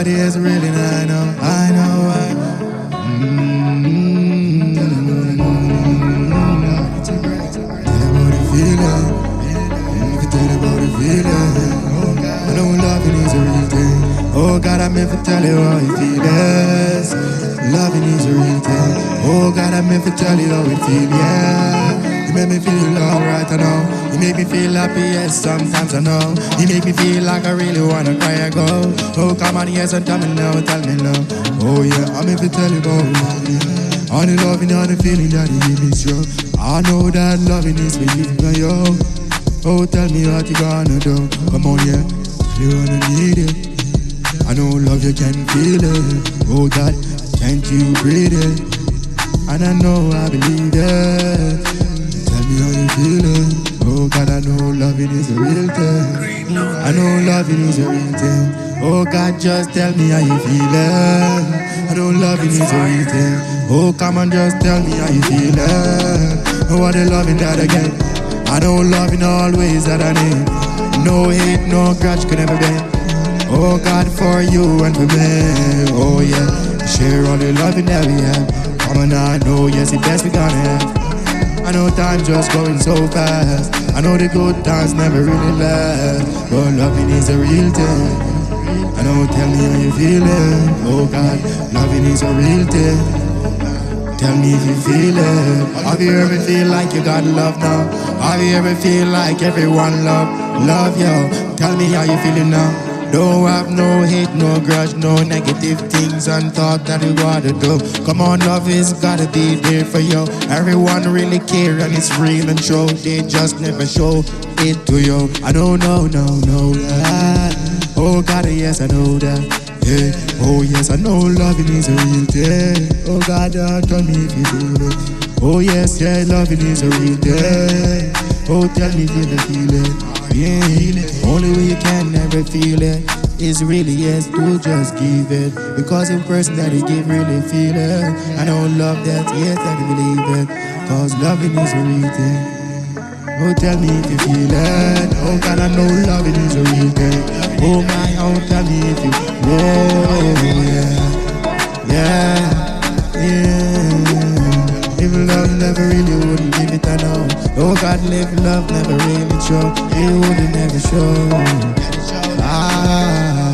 God is really, I know, I know, I know. Tell about the feeling, you can tell about the feeling. I know loving is a real thing. Oh God, I'm meant to tell you how it feels. Loving is a real thing. Oh God, I'm meant to tell you how it feels, yeah. You make me feel alright, I know. You make me feel happy, yes, sometimes I know. You make me feel like I really wanna cry, I go. Oh come on, yes, and tell me now, tell me now. Oh yeah, I'm meant to tell you about love, yeah. On the loving, on the feeling that you give me strong. I know that loving is for you, yo. Oh, tell me what you gonna do. Come on, yeah, you wanna need it. I know love, you can feel it. Oh God, can't you breathe it? And I know I believe it. Tell me how you feeling. Oh God, I know loving is a real thing. I know loving is a real thing. Oh God, just tell me how you feeling. I know loving is a real thing. Oh come on, just tell me how you feeling. Oh, what the loving that I get. I know loving always that I need. No hate, no grudge could ever be. Oh God, for you and for me. Oh yeah, share all the loving that we have. Come on, I know, yes, the best we gonna have. I know time just going so fast. I know the good times never really last. But loving is a real thing. I know, tell me how you feeling. Oh God, loving is a real thing. Tell me if you feel it. Have you ever feel like you got love now? Have you ever feel like everyone love you? Tell me how you feeling now. Don't have no hate, no grudge, no negative things and thought that you gotta do. Come on, love is gotta be there for you. Everyone really care and it's real and true. They just never show it to you. I don't know that. Oh God, yes, I know that. Yeah. Oh yes, I know loving is a real thing. Oh God, tell me if you feel it. Oh yes, yeah, loving is a real thing. Oh, tell me if you feel it. Yeah, only way you can never feel it is really yes, do just give it. Because the person that you give really feel it. I know love that, yes, I believe it. Cause loving is a real thing. Oh, tell me if you feel it. Oh God, I know loving is a real thing. Oh my, oh tell me if you. Oh yeah. If love never really wouldn't give it, I know. Oh God, if love never really show, it wouldn't never show. Ah.